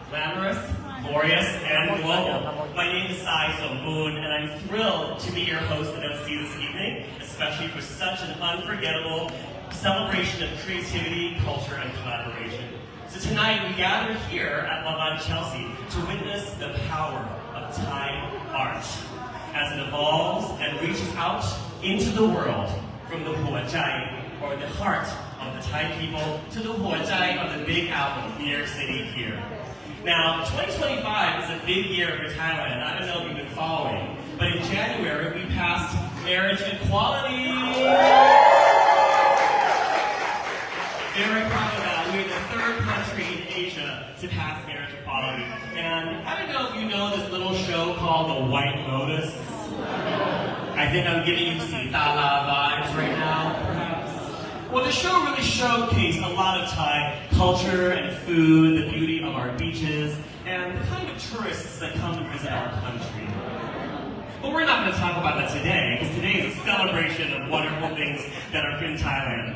glamorous, glorious, and global. My name is Sai Song-moon, and I'm thrilled to be your host and MC this evening, especially for such an unforgettable celebration of creativity, culture, and collaboration. So tonight, we gather here at Lavan Chelsea to witness the power of Thai art as it evolves and reaches out into the world from the Hua Chai, or the heart of the Thai people, to the Hua Chai of the Big Apple, New York City here. Now, 2025 is a big year for Thailand. I don't know if you've been following, but in January, we passed marriage equality. Very proud of that. We're the third country in Asia to pass marriage equality. And I don't know if you know this little show called The White Lotus. I think I'm giving you Sita La vibes right now, perhaps. Well, the show really showcased a lot of Thai culture and food, the beauty of our beaches, and the kind of tourists that come to visit our country. But we're not going to talk about that today, because today is a celebration of wonderful things that are in Thailand.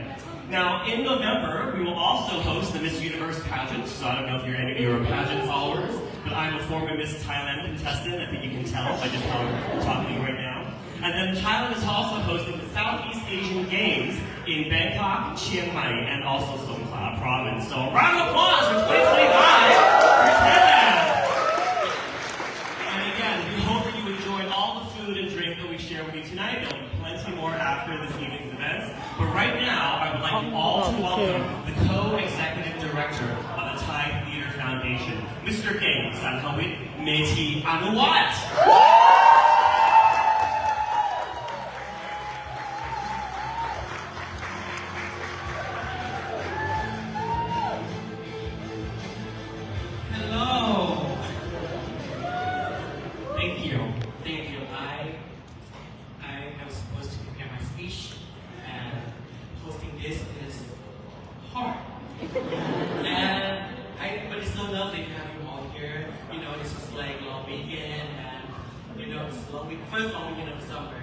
Now, in November, we will also host the Miss Universe pageant. So I don't know if any of you are pageant followers, but I'm a former Miss Thailand contestant. I think you can tell by just how I'm talking to you right now. And then Thailand is also hosting the Southeast Asian Games in Bangkok, Chiang Mai, and also Songkhla province. So round of applause for 2025 for Thailand! And again, we hope that you enjoyed all the food and drink that we share with you tonight. There'll be plenty more after this evening's events. But right now, I would like you all to welcome the co-executive director of the Thai Theatre Foundation, Mr. King Sanhawit Meti Anuwat. But it's so lovely to have you all here. You know, it's just like long weekend, and you know, it's first long weekend of summer,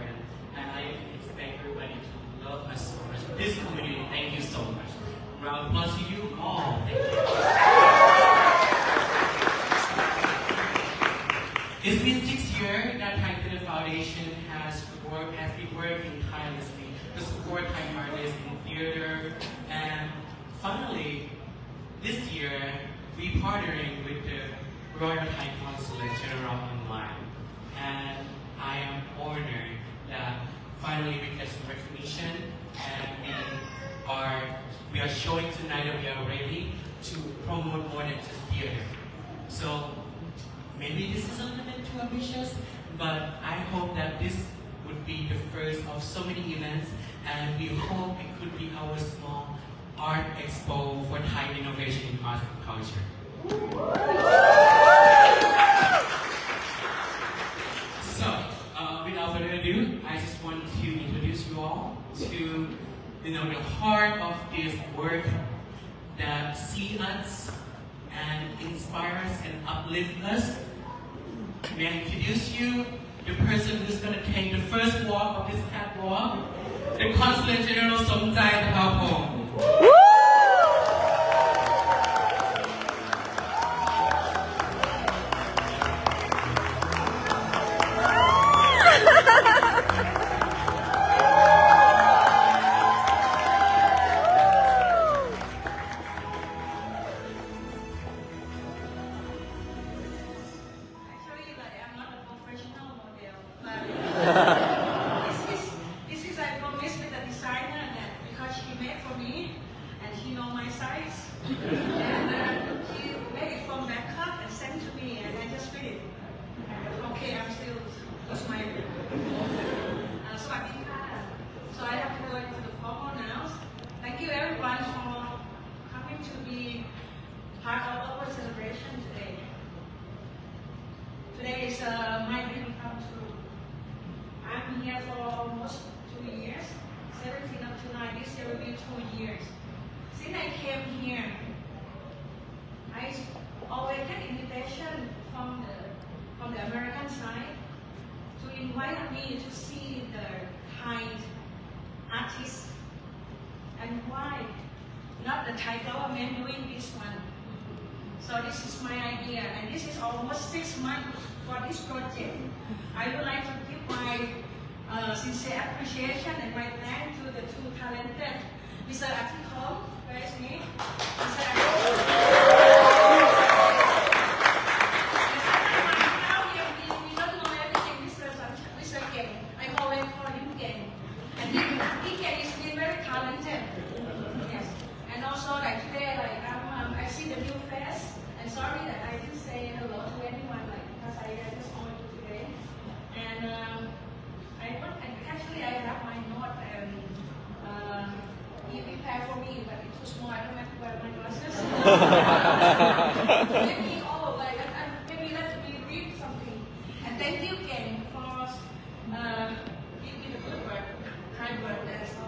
and I expect everybody to love us so much. This community, thank you so much. Round of applause to you all. Thank you. It's been 6 years that Thai Theatre Foundation has been working tirelessly to support Thai artists in theater, and finally, this year, we partnering with the Royal Thai Consulate General in Line, and I am honored that finally we get some recognition, and we are showing tonight that we are ready to promote more than just theater. So maybe this is a little bit too ambitious, but I hope that this would be the first of so many events, and we hope it could be our small art expo for Thai innovation in art and culture. So, without further ado, I just want to introduce you all to the heart of this work that sees us and inspires and uplifts us. May I introduce you the person who's going to take the first walk of this catwalk, the Consulate General Somjai Thapapong. This is I promised with the designer that because she made for me and she know my size and she made it from Bangkok and sent to me and I just fit it. Okay, I'm still smiling. So I have to go into the formal now. Thank you everyone for coming to be part of our celebration today. Today is my dream come true. I'm here for almost 2 years. 17 up to 9, this year will be 2 years. Since I came here, I always get invitation from the American side to invite me to see the Thai artists. And why? Not the Thai government doing this one. So this is my idea, and this is almost 6 months for this project. I would like to give my sincere appreciation and my thanks to the two talented, Mr. Atikho, where is he? Mr. Now we don't know everything, Mr. Ken. I always call him Ken. And he Ken is very talented. Yes. And also like today, like I see the new face. And sorry that I didn't say hello to anyone, like because I just only today. And actually I have my note and he prepared for me, but it's too small. I don't have to wear my glasses. Maybe maybe let me read something. And thank you Ken for giving me the good word, kind word that's so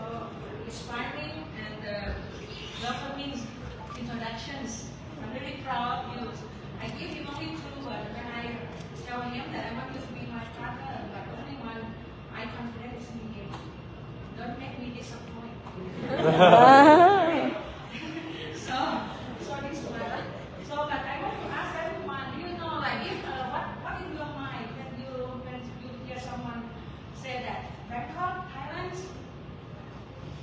inspiring and welcoming introductions. I'm really proud of you. I give him only 2 words when I tell him that I want you to be my partner, but only one I confident is in him. Don't make me disappoint. so this one. So, but I want to ask everyone, do you know, like, if what in your mind when you hear someone say that Bangkok, Thailand?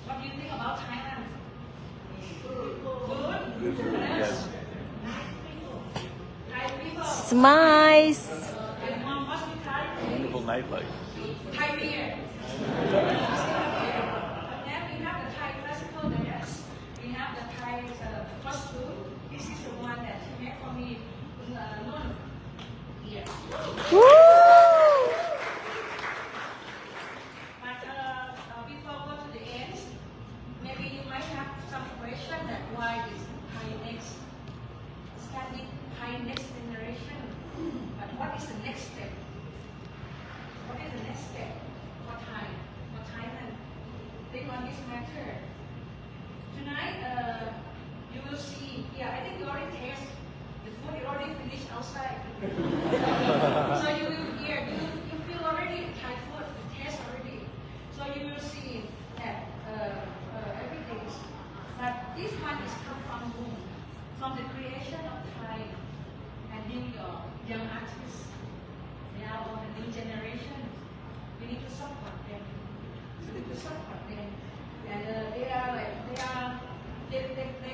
What do you think about Thailand? Good. Yes. Thai people. Smiles. And more hospitality. Wonderful nightlife. Thai beer. And then we have the Thai classical dance. We have the Thai costume. This is the one that she made for me. Noon. Here. Woo! But before we go to the end, maybe you might have some question that why is Thai next? Study Thai next generation. But what is the next step? What is the next step for Thai, for Thailand? Think on this matter. Tonight, you will see. Yeah, I think you already taste the food. You already finished outside. So you will hear. You feel already Thai food. The taste already. So you will see that everything is. But this one is come from whom? From the creation of Thai and New York young artists. They are all the new generation. We need to support them. We need to support them. And they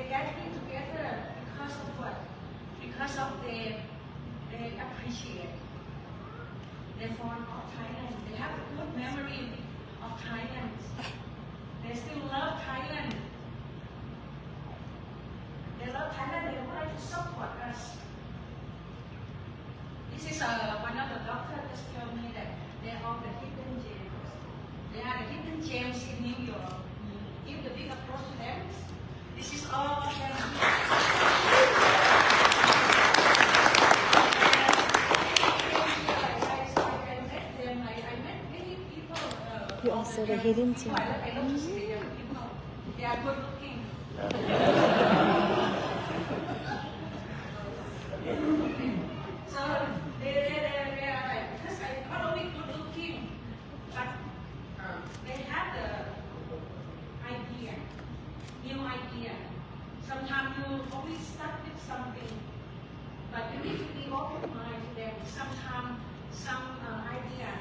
gathering together because of what? Because of they appreciate the form of Thailand. They have a good memory of Thailand. They still love Thailand. They love Thailand. They would like to support us. This is one of the doctors just told me that they are the hidden gems. They are the hidden gems in New York. Give the big applause to them. This is all of them I met many people. You also the hidden gem. I love to see the young people. They are good looking. So they are like, because not only good looking, but they have the idea, new idea. Sometimes you only stuck with something, but you need to be open-minded to them. Sometimes some idea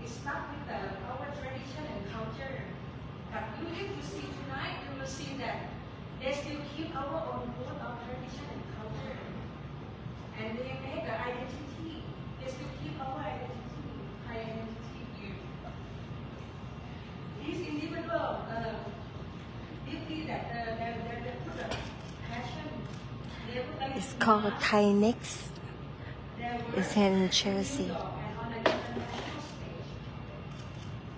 is stuck with our tradition and culture. But you need to see tonight, you will see that they still keep our own food, our tradition and culture. And they make the identity. They still keep our identity, here. These individuals, deeply that they put a passion. They would like It's to called mark Thai Next. their work It's in Chelsea. and on an international stage.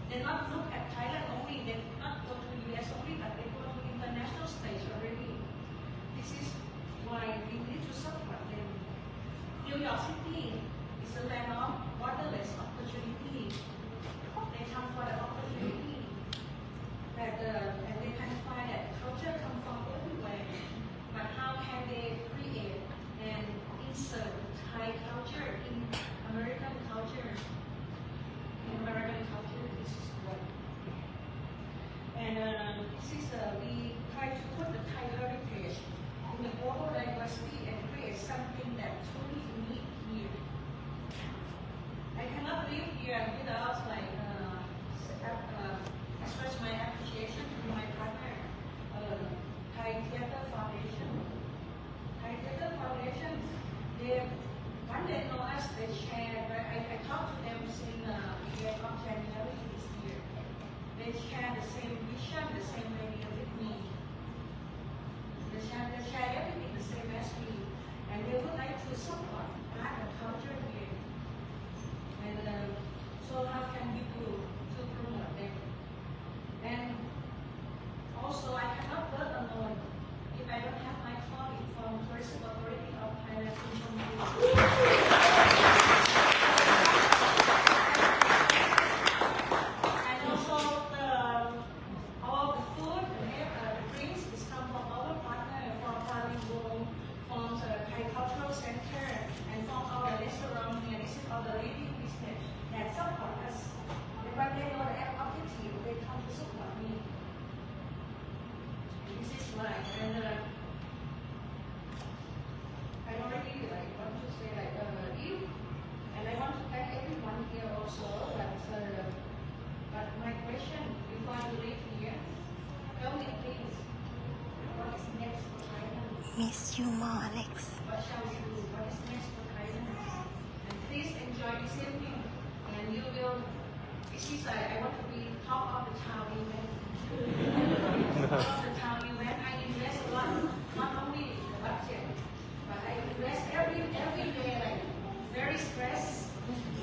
They not look at Thailand only, they not go to US only, but they go to international stage already. This is why we need to support them. New York City is a land of borderless opportunity. They come for the opportunity that and they can find that culture come from everywhere. But how can they create and insert Thai culture in American culture? In American culture, this is what. And this is we try to put the Thai heritage in the global diversity and create is something that truly unique here. I cannot live here without express my appreciation to my partner, Thai Theatre Foundation. Thai Theatre Foundation, when they know us, they share. I talked to them since the beginning of January this year. They share the same vision, the same idea with me. They share everything the same as me, and they would like to support art and culture here. And so how can we do to promote them? And also, I cannot work alone if I don't have my colleague from Tourism Authority of Thailand to join me. And also, all the food and the drinks is come from our partner, from Paling Wong, from the Thai Cultural Center, and from our restaurant here. This is all the leading business that support us. And when they know the objective, they come to support me. This is why, and I already want to say you, and I want to thank everyone here also. But my question before you leave here, tell me please, what is next for Thailand? Miss you more, Alex. What shall we do? What is next for Thailand? And please enjoy this evening, and you will. This is I want to be top of the town event. Top of the town event. I invest a lot, not only the budget, but I invest every day, very stressed.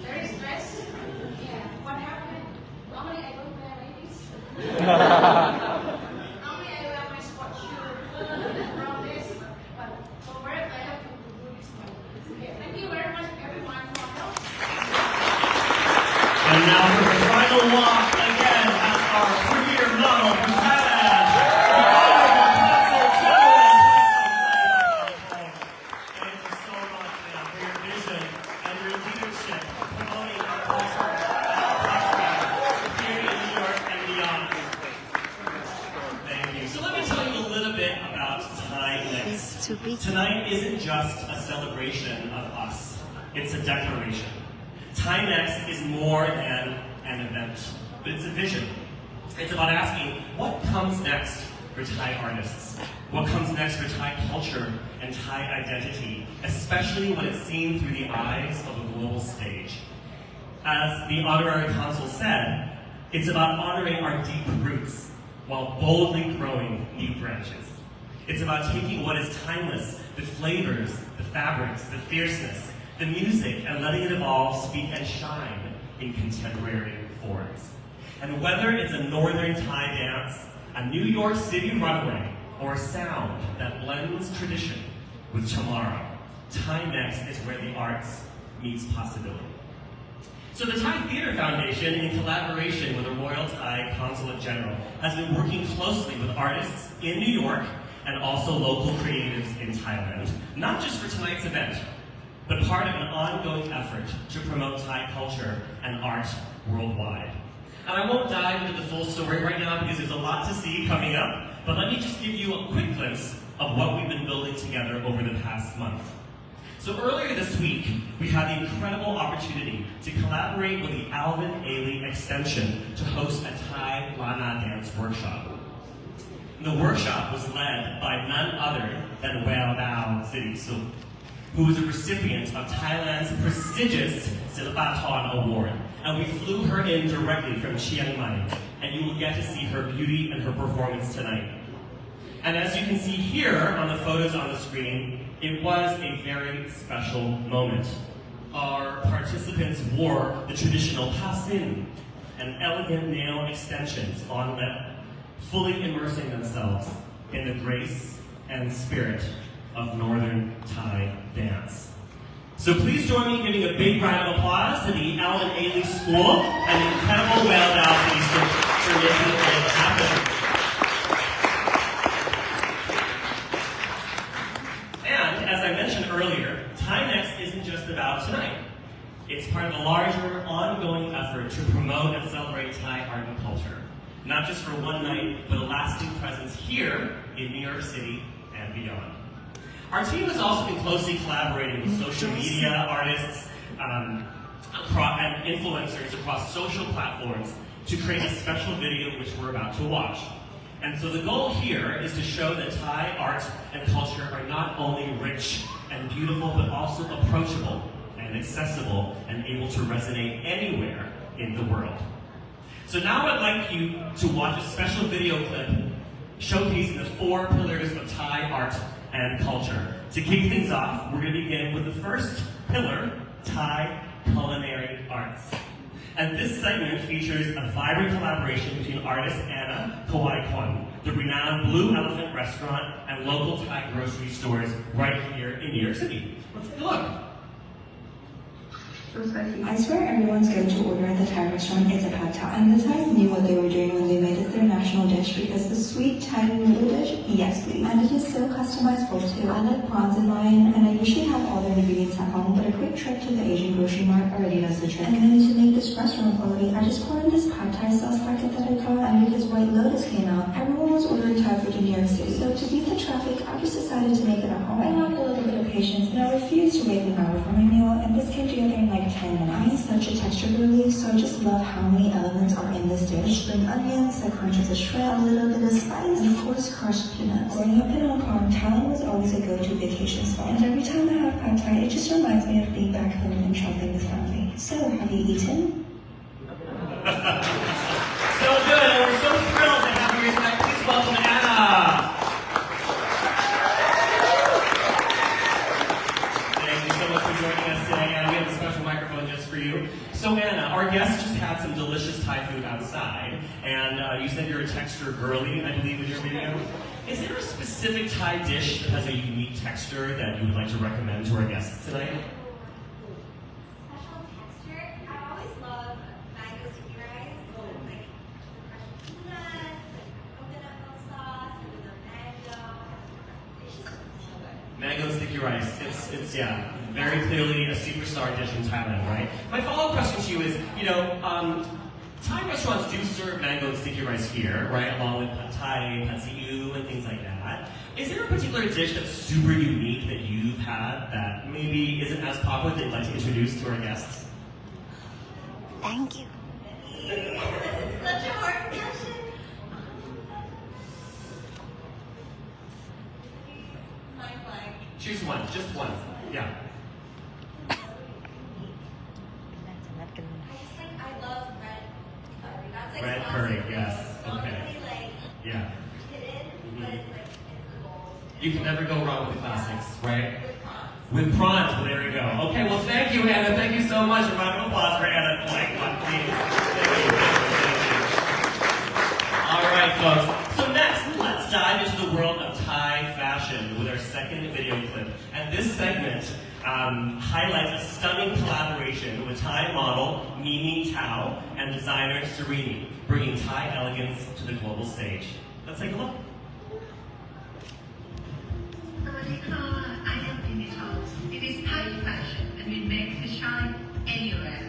Yeah. What happened? Normally I don't wear ladies. Normally I wear my sport shoe from this, but for work I have to do this one. Okay. Thank you very much everyone for help. And now for the final walk, again, as our premier model from Thailand, the Honorable Consul General. Thank you so much, ma'am, for your vision and your leadership promoting our culture and our country here in New York and beyond. Thank you. So let me tell you a little bit about Thai Next. It's too big. Tonight isn't just a celebration of us, it's a declaration. Thai Next is more than an event, but it's a vision. It's about asking, what comes next for Thai artists? What comes next for Thai culture and Thai identity, especially when it's seen through the eyes of a global stage? As the honorary consul said, it's about honoring our deep roots while boldly growing new branches. It's about taking what is timeless, the flavors, the fabrics, the fierceness, the music, and letting it evolve, speak, and shine in contemporary forms. And whether it's a northern Thai dance, a New York City runway, or a sound that blends tradition with tomorrow, Thai Next is where the arts meets possibility. So the Thai Theatre Foundation, in collaboration with the Royal Thai Consulate General, has been working closely with artists in New York and also local creatives in Thailand, not just for tonight's event, but part of an ongoing effort to promote Thai culture and art worldwide. And I won't dive into the full story right now because there's a lot to see coming up, but let me just give you a quick glimpse of what we've been building together over the past month. So earlier this week, we had the incredible opportunity to collaborate with the Alvin Ailey Extension to host a Thai Lana dance workshop. The workshop was led by none other than Weo Dao Sirisu, who was a recipient of Thailand's prestigious Silapathon Award. And we flew her in directly from Chiang Mai, and you will get to see her beauty and her performance tonight. And as you can see here on the photos on the screen, it was a very special moment. Our participants wore the traditional pasin and elegant nail extensions on lip, fully immersing themselves in the grace and spirit of Northern Thai dance. So please join me in giving a big round of applause to the Alvin Ailey School and the incredible Weo Dao Sirisu for making it happen. And as I mentioned earlier, Thai Next isn't just about tonight. It's part of a larger, ongoing effort to promote and celebrate Thai art and culture, not just for one night, but a lasting presence here in New York City and beyond. Our team has also been closely collaborating with social media artists and influencers across social platforms to create a special video which we're about to watch. And so the goal here is to show that Thai art and culture are not only rich and beautiful, but also approachable and accessible and able to resonate anywhere in the world. So now I'd like you to watch a special video clip showcasing the 4 pillars of Thai art and culture. To kick things off, we're going to begin with the first pillar, Thai culinary arts. And this segment features a vibrant collaboration between artist Anna Kawaikwan, the renowned Blue Elephant restaurant, and local Thai grocery stores right here in New York City. Let's take a look. I swear everyone's going to order at the Thai restaurant is a pad thai. And the Thais knew what they were doing when they made it their national dish because the sweet Thai noodle dish, yes please. And it is so customizable too. I like prawns in mine and I usually have all the ingredients at home, but a quick trip to the Asian grocery mart already does the trick. And then to make this restaurant quality, I just poured in this pad thai sauce packet that I got, and because White Lotus came out, everyone was ordering Thai food in New York City. So to beat the traffic, I just decided to make it at home. I lacked a little bit of patience and I refused to wait an hour for my meal, and this came together in like 10 minutes. I am such a texture relief, so I just love how many elements are in this dish. Spring onions, the crunch of the shrimp, a little bit of spice, and of course crushed peanuts. Growing up in Hong Kong, Thailand was always a go-to vacation spot, and every time I have pad thai, it just reminds me of being back home and traveling with family. So, have you eaten? So good, and we're so thrilled to have you here tonight. Please welcome Anna. Thank you so much for joining us today. We have a special microphone just for you. So Anna, our guests just had some delicious Thai food outside, and you said you're a texture girly, I believe, in your video. Is there a specific Thai dish that has a unique texture that you would like to recommend to our guests tonight? Special texture. I always love mango sticky rice, like the crushed peanuts, like coconut milk sauce, and then the mango. It's just so good. Mango sticky rice. It's yeah, very clearly a superstar dish in Thailand, right? My follow-up question to you is, Thai restaurants do serve mango and sticky rice here, right? Along with pad thai, pad see ew, and things like that. Is there a particular dish that's super unique that you've had that maybe isn't as popular that you'd like to introduce to our guests? Thank you. It's such a hard question. Mind blank. Choose one, just one. Yeah. I love red curry. That's like Red classic curry, food. yes. It's not Okay. really like Yeah. hidden, but it's like it's the gold. You can never go wrong with the classics, right? With prawns. With prawns, well, there we go. Okay, well, thank you, Anna. Thank you so much. A round of applause for Anna. Please. Thank you. All right, folks. So next, let's dive into the world of Thai fashion with our second video clip. And this segment highlights a stunning collaboration with Thai model Mimi Tao and designer Serini, bringing Thai elegance to the global stage. Let's take a look. I am Mimi Tao. It is Thai fashion and we make to shine anywhere.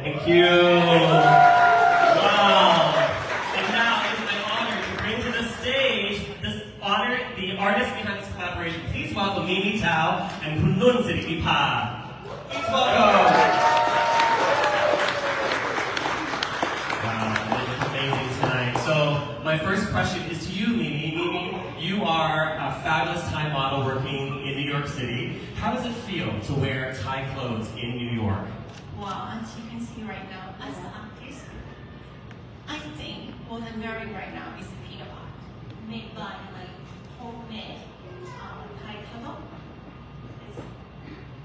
Thank you. Wow. And now it's my honor to bring to the stage the artist behind this collaboration. Please welcome Mimi Tao and Kun Nun Siripipa. Please welcome. Wow, this is amazing tonight. So my first question is to you, Mimi. Mimi, you are a fabulous Thai model working in New York City. How does it feel to wear Thai clothes in New York? Well, as you can see right now, as an artist, I think what I'm wearing right now is a pita art, made by like homemade Thai color.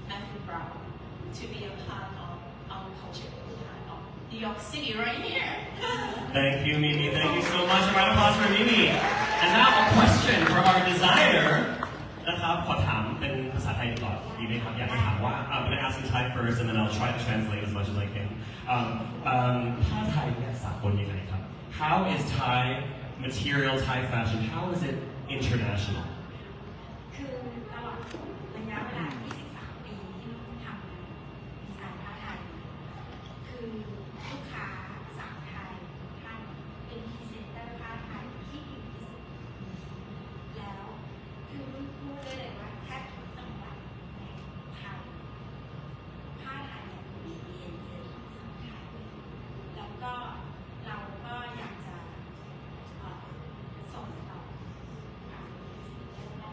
I feel proud to be a part of our culture in Thai. New York City right here. Thank you, Mimi. Thank you so much. A round of applause for Mimi. And now a question for our designer. นะครับขอถามเป็นภาษาไทยก่อนดีไหมครับอยากจะถามว่า I'm going to ask in Thai first and then I'll try to translate as much as I can. ผ้าไทยเนี่ยสากลยังไงครับ How is Thai material, Thai fashion, how is it international? คือตลอดระยะเวลา 23 ปีที่เราทำดีไซน์ผ้าไทย คือลูกค้าสาวไทยท่านเป็นพรีเซนเตอร์ผ้าไทยที่ดีที่สุด แล้วคือพูดได้เลยว่าแทบทุกจังหวัดในไทยผ้าไทยเนี่ยมี DNA ของสาวไทย แล้วก็เราก็อยากจะส่งต่อการมาแล้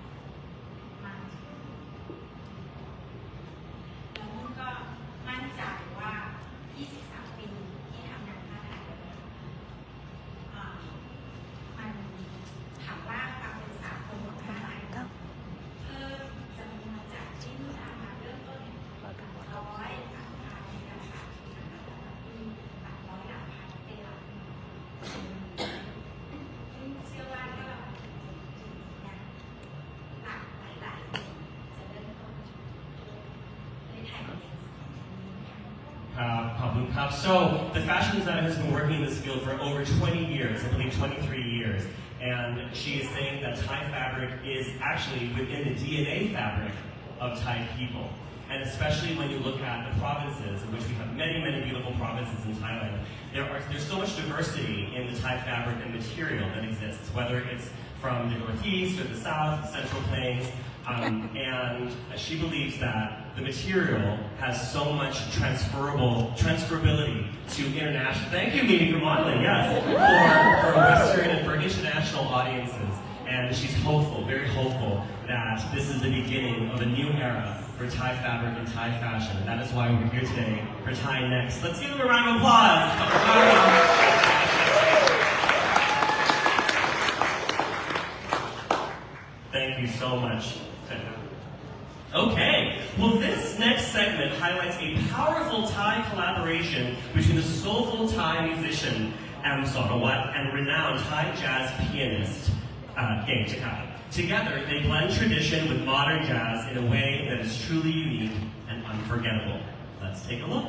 วมันก็มั่นใจว่า 23 ปีที่ทำงานผ้าไทยมันถามว่าความเป็นสากลของผ้าไทยเพิ่มจำนวนจากที่นู่นมาเริ่มต้น100 หลักพันนะคะมีหลักร้อยหลักพันเป็นหลักซึ่งเชื่อว่าถ้าเราเนี่ยหลักหลายๆคนจะเริ่มต้นในไทยเอง So the fashion designer has been working in this field for over 20 years, I believe 23 years, and she is saying that Thai fabric is actually within the DNA fabric of Thai people. And especially when you look at the provinces, in which we have many, many beautiful provinces in Thailand, there's so much diversity in the Thai fabric and material that exists, whether it's from the northeast or the south, the central plains, and she believes that the material has so much transferability to international. Thank you, Mimi, for modeling. Yes, for Western and for international audiences. And she's hopeful, very hopeful, that this is the beginning of a new era for Thai fabric and Thai fashion. And that is why we're here today for Thai Next. Let's give them a round of applause. Thank you so much. Okay, well this next segment highlights a powerful Thai collaboration between the soulful Thai musician Am Sarawat and renowned Thai jazz pianist King Chakai. Together, they blend tradition with modern jazz in a way that is truly unique and unforgettable. Let's take a look.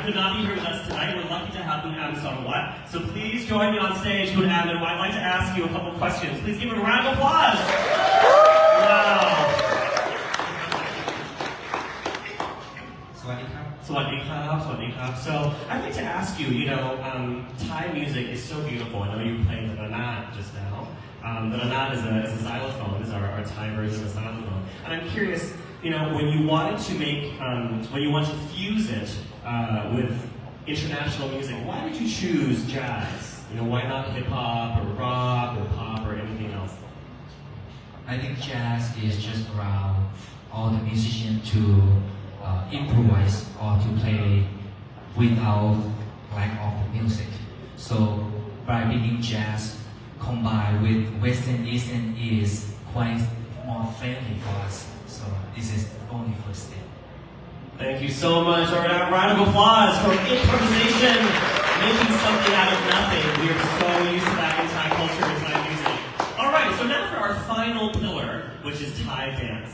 Could not be here with us tonight. We're lucky to have Am Sarawat. So please join me on stage, Kun Am, and I'd like to ask you a couple questions. Please give him a round of applause. Wow. Swadikap. So I'd like to ask you, Thai music is so beautiful. I know you played the Ranat just now. The Ranat is a xylophone, is our Thai version of a xylophone. And I'm curious, when you wanted to when you want to fuse it with international music, why did you choose jazz? Why not hip hop or rock or pop or anything else? I think jazz is just around all the musicians to improvise or to play without lack of the music. So by bringing jazz combined with Western Eastern is quite more friendly for us. So this is only first step. Thank you so much. All right, a round of applause for improvisation, making something out of nothing. We are so used to that in Thai culture and Thai music. All right, so now for our final pillar, which is Thai dance.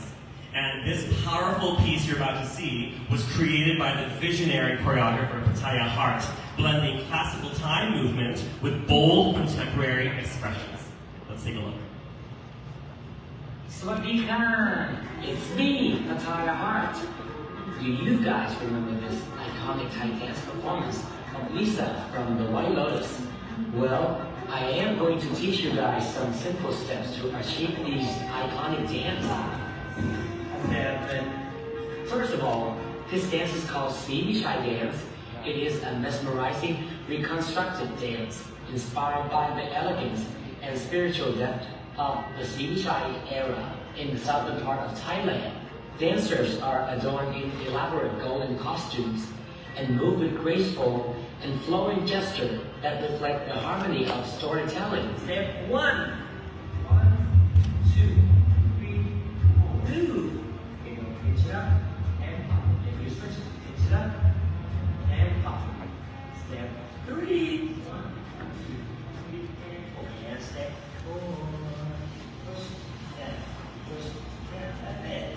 And this powerful piece you're about to see was created by the visionary choreographer Pattaya Hart, blending classical Thai movement with bold contemporary expressions. Let's Let's take a look. Swadika! It's me, Pataya Hart. Do you guys remember this iconic Thai dance performance of Lisa from the White Lotus? Well, I am going to teach you guys some simple steps to achieve these iconic dances. First of all, this dance is called Sivi Chai dance. It is a mesmerizing, reconstructed dance inspired by the elegance and spiritual depth of the Sivi Chai era in the southern part of Thailand. Dancers are adorned in elaborate golden costumes and move with graceful and flowing gesture that reflect the harmony of storytelling. Step 1. 1, 2, 3, 4. Do. You go pitch it up and pop. If you switch, pitch it up and pop. Step 3. 1, 2, 3, and 4. And step 4. Push and push and then.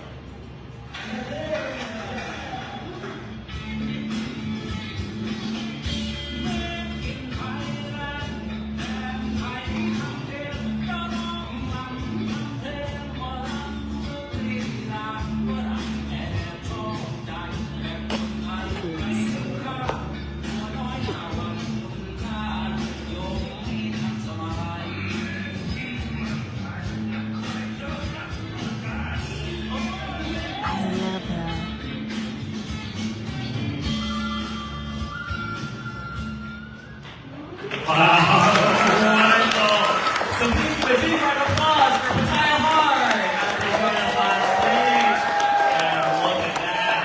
Wow, wonderful. So please give a big round of applause for Pataya Hart after joining us on stage. And look at that.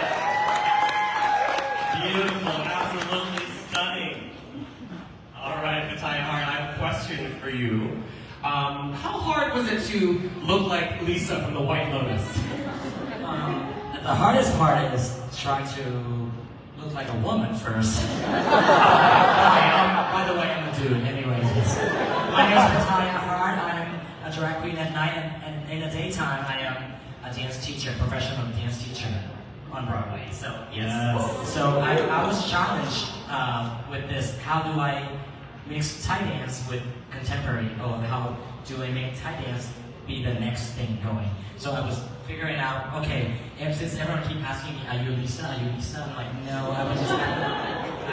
Beautiful, absolutely stunning. All right, Pataya Hart, I have a question for you. How hard was it to look like Lisa from the White Lotus? The hardest part is trying to look like a woman first. By the way, I'm a dude, anyways. My name is Pataya Hart. I'm a drag queen at night, and in the daytime, I am a dance teacher, professional dance teacher on Broadway. So, yes. So I was challenged with this. How do I mix Thai dance with contemporary? Or how do I make Thai dance be the next thing going? So I was figuring out, okay, since everyone keep asking me, are you Lisa? Are you Lisa? I'm like, no, I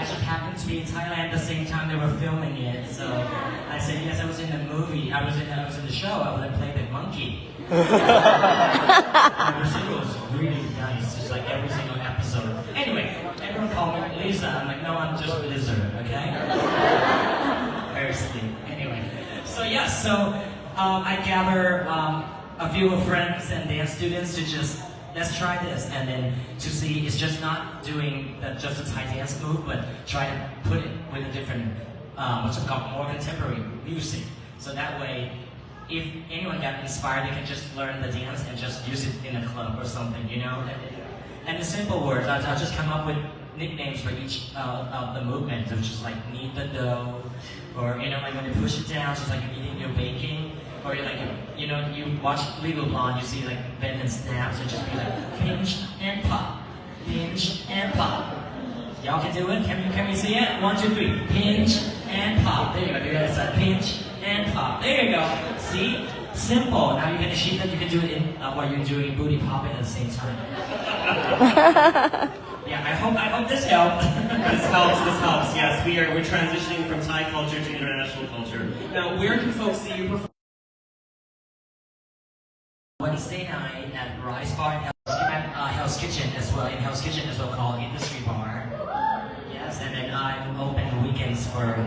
just happened to be in Thailand at the same time they were filming it. So I said, yes, I was in the movie. I was in the show. I played the monkey. The recital was really nice, just like every single episode. Anyway, everyone called me Lisa. I'm like, no, I'm just Lizard, okay? Very sweet. Anyway, so yes, I gather a few friends and dance students to just, let's try this, and then to see it's just not doing just a Thai dance move, but try to put it with a different, what's it called, more contemporary music. So that way, if anyone got inspired, they can just learn the dance and just use it in a club or something, you know? And the simple words, I'll just come up with nicknames for each of the movements, which is like knead the dough, or, you know, like when you push it down, just like eating your baking. Or you're like, you know, you watch Legal Blonde, you see like bend and snap, so just be like pinch and pop, pinch and pop. Y'all can do it? Can we see it? 1, 2, 3. Pinch and pop. There you go. Do that side. Pinch and pop. There you go. See? Simple. Now you can achieve that. You can do it in while you're doing booty popping at the same time. Yeah, I hope this helped. This helps. Yes, we're transitioning from Thai culture to international culture. Now, where can folks see you perform? Wednesday night at Rice Bar and Hell's Kitchen as well. In Hell's Kitchen as well, called Industry Bar. Yes, and then I'm open weekends for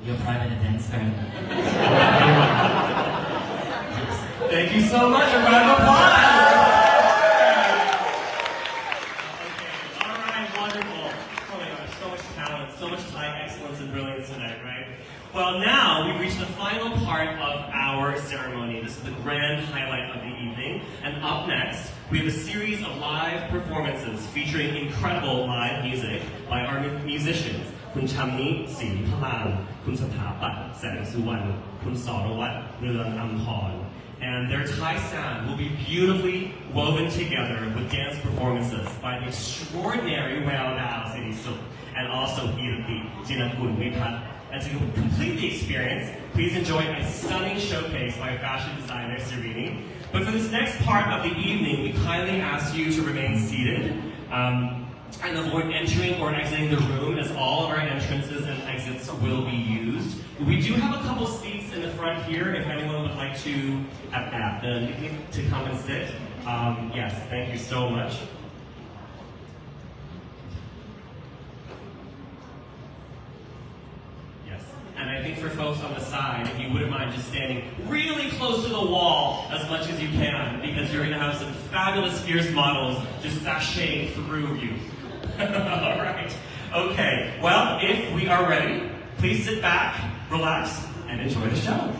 your private events. Thank you so much. A round of applause. Okay, all right, wonderful. Oh my gosh, so much talent, so much Thai excellence and brilliance tonight, right? Well, now we've reached the final part of our ceremony. This is the grand highlight of the evening. And up next, we have a series of live performances featuring incredible live music by our musicians. Kun Chamni Sin Palan, Kun Sathapat Sang Suwan, Kun Sarawat Rulan Amphorn. And their Thai sound will be beautifully woven together with dance performances by the extraordinary Well Dao Sirisuk and also Hirati Jinakun Vipat And to complete the experience, please enjoy a stunning showcase by fashion designer Serini. But for this next part of the evening, we kindly ask you to remain seated and avoid entering or exiting the room, as all of our entrances and exits will be used. We do have a couple seats in the front here if anyone would like to come and sit. Yes, thank you so much. Yes, and I think for folks on the side, if you wouldn't mind just standing really close to the wall as much as you can, because you're going to have some fabulous fierce models just sashaying through you. All right. Okay. Well, if we are ready, please sit back, relax, and enjoy the show.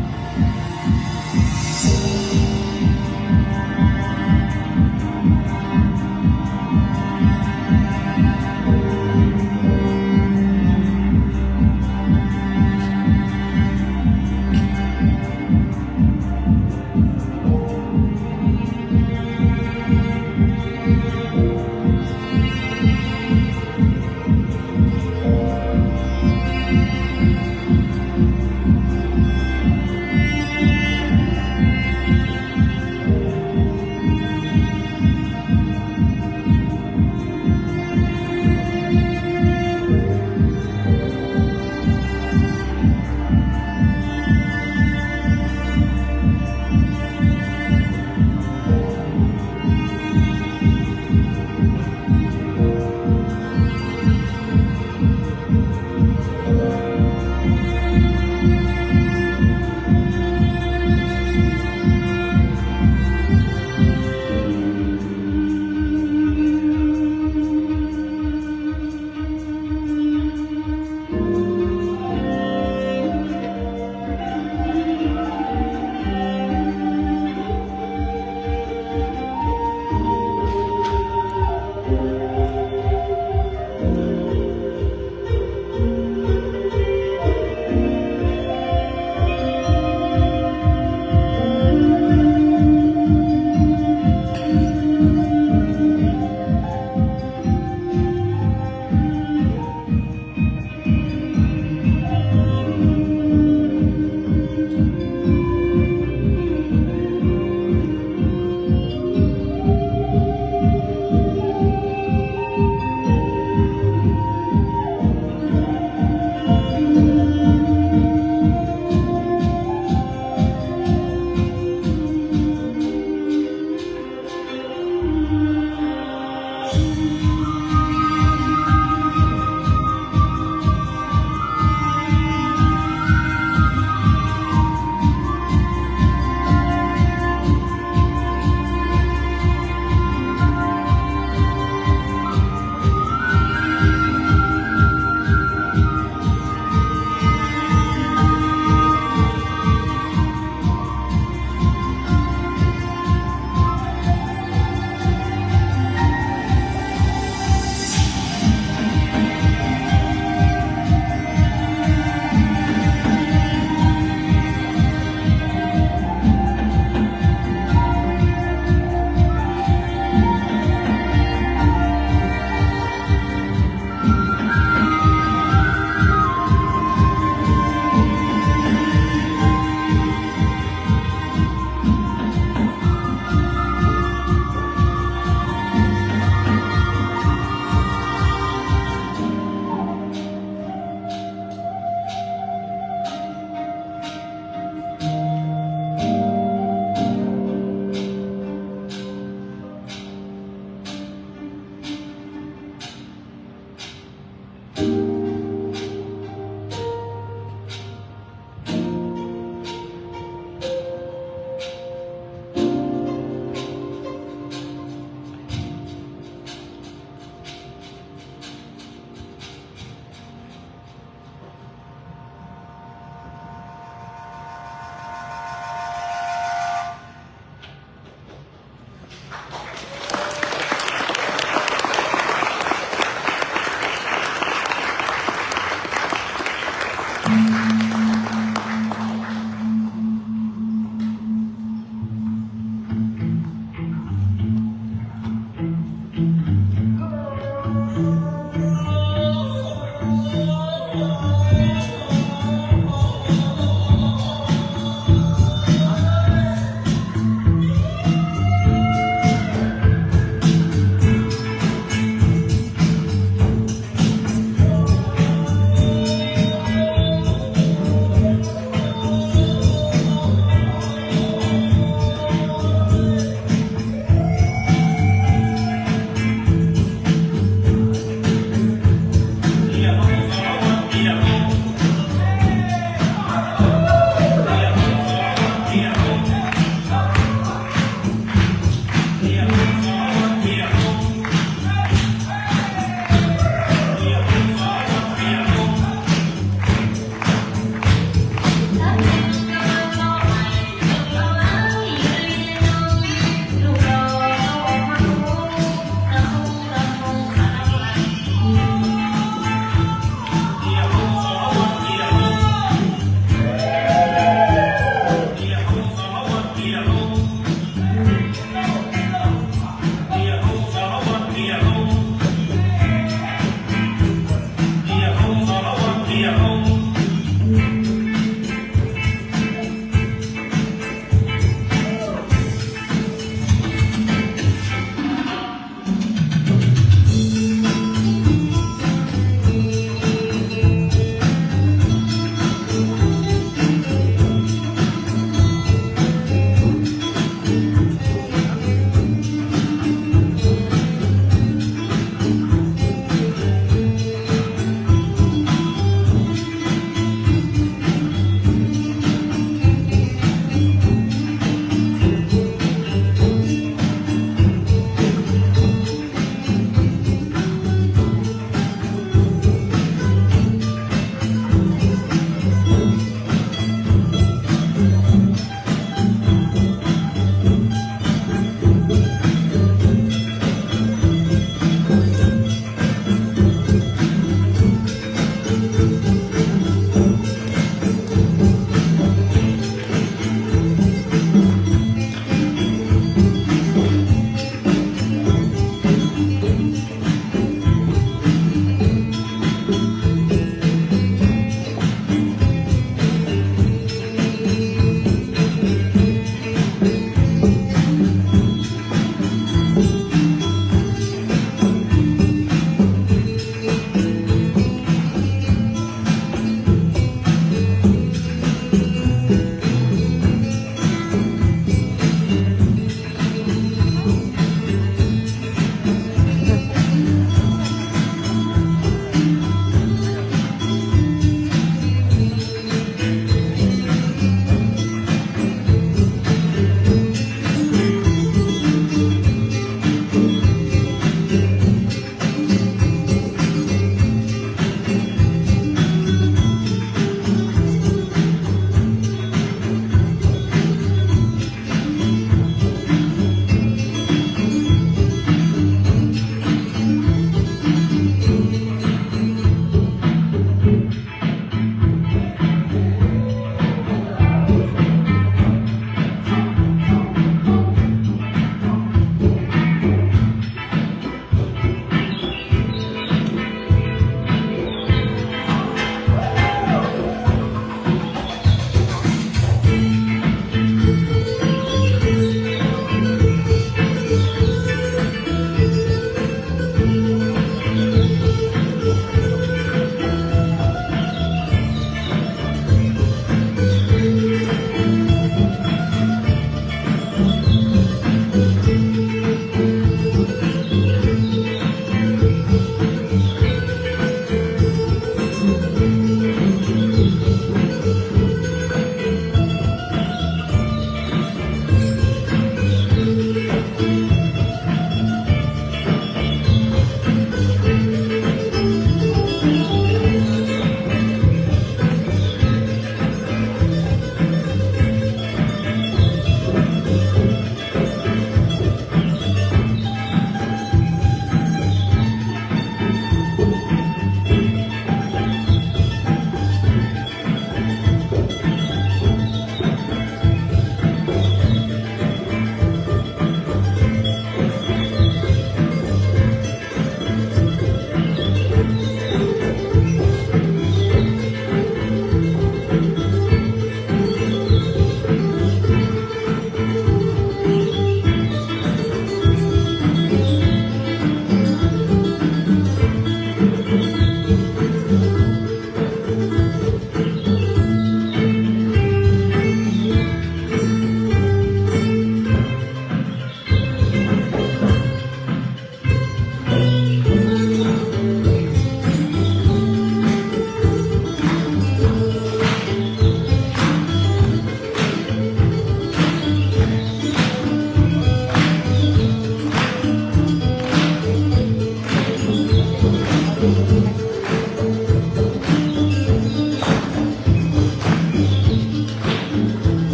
เ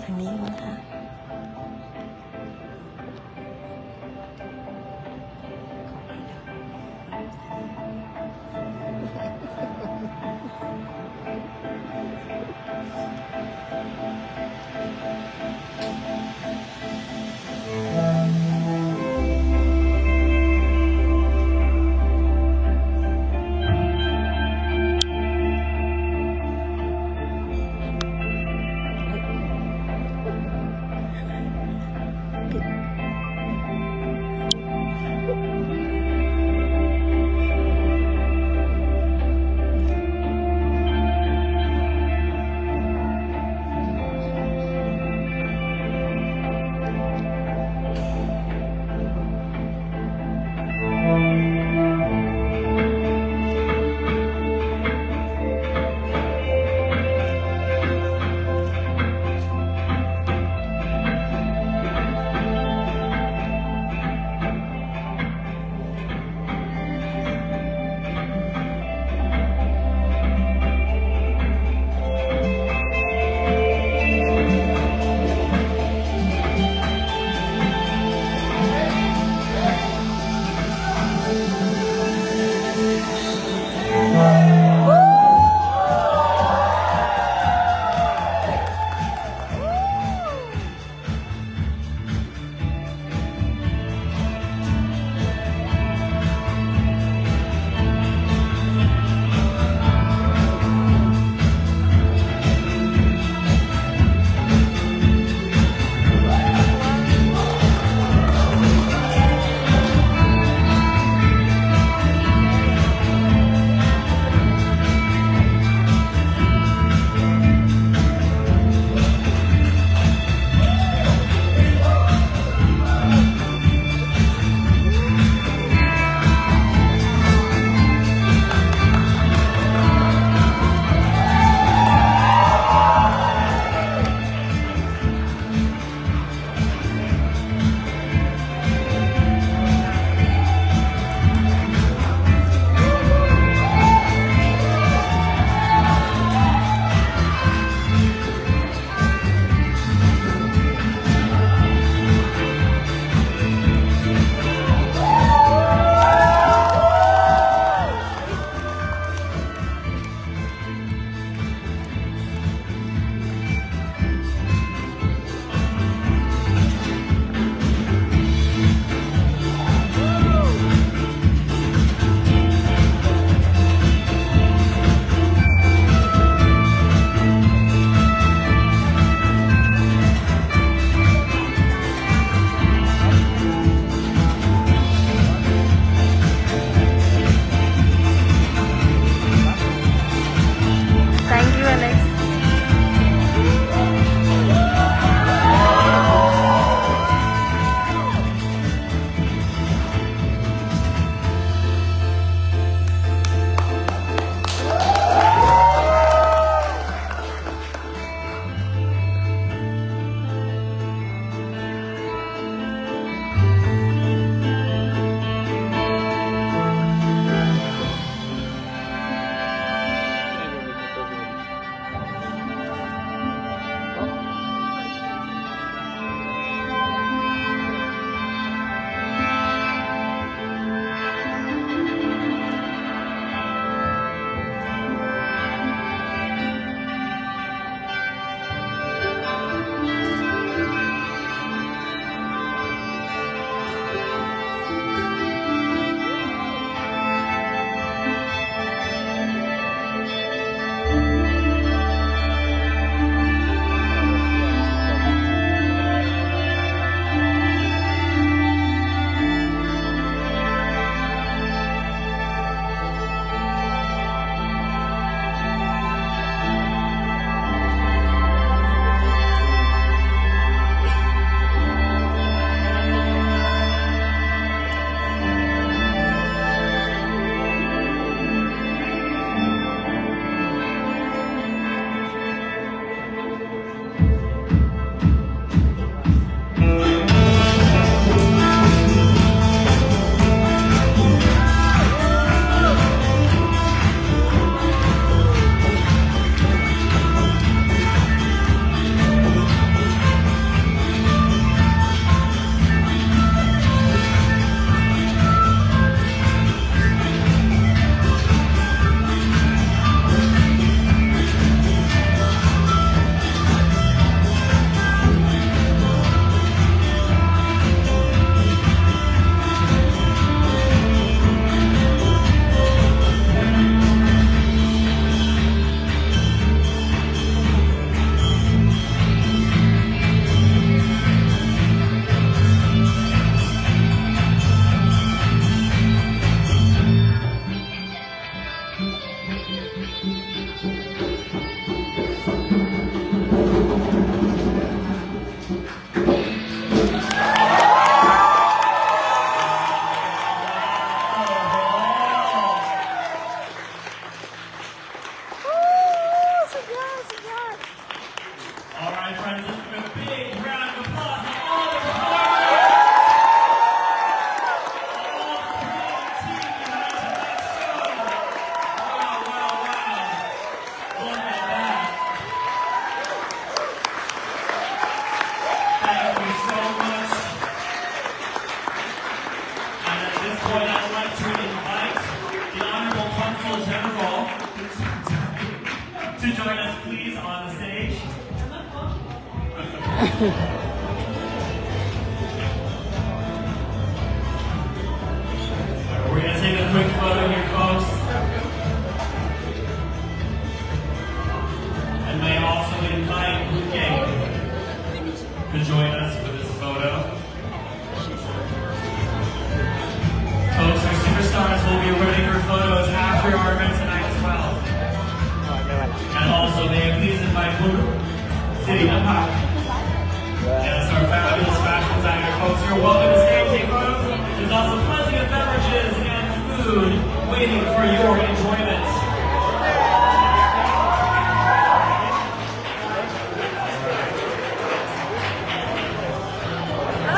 ทางนี้ก่อนค่ะ เ join us, please, on the stage? We're going to take a quick photo here, folks. And may also invite Luque to join us for this photo. Folks, our superstars will be ready for photos after our event tonight as well. And also, may I please invite Puru, sitting up high. Yes, our fabulous fashion designer, folks. You're welcome to stay and take photos. There's also plenty of beverages and food waiting for your enjoyment.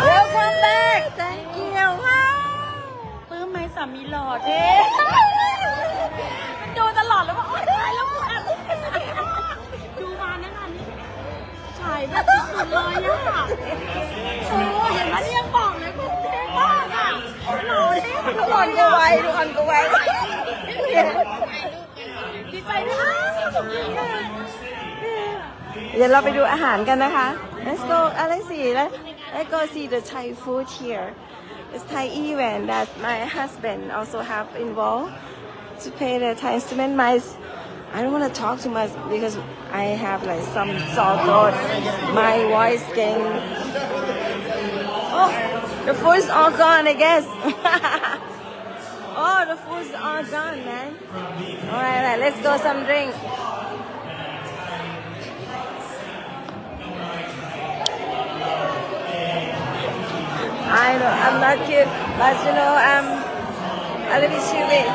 Welcome back thank you ปลื้มไหมสามีหล่อเท่ดูตลอดแล้วว่าโอ๊ยตายแล้วกูแอบดูมานะคะนี่ฉายแบบสุดๆเลยอ่ะโอ้ยเห็นไหมนี่ยังบอกเลยกูเท่มากอ่ะหล่อเท่ทุกคนก็ไว้ดีใจด้วยเดี๋ยวเราไปดูอาหารกันนะคะ Let's go Let's go see the Thai food here. It's Thai event that my husband also have involved to play the Thai instrument. I don't want to talk too much because I have like some sore throat. My voice getting. Oh, the food's all gone, I guess. Oh, the food's all gone, man. All right, let's go some drink. I know, I'm not cute, but you know, I'm a little bit stupid.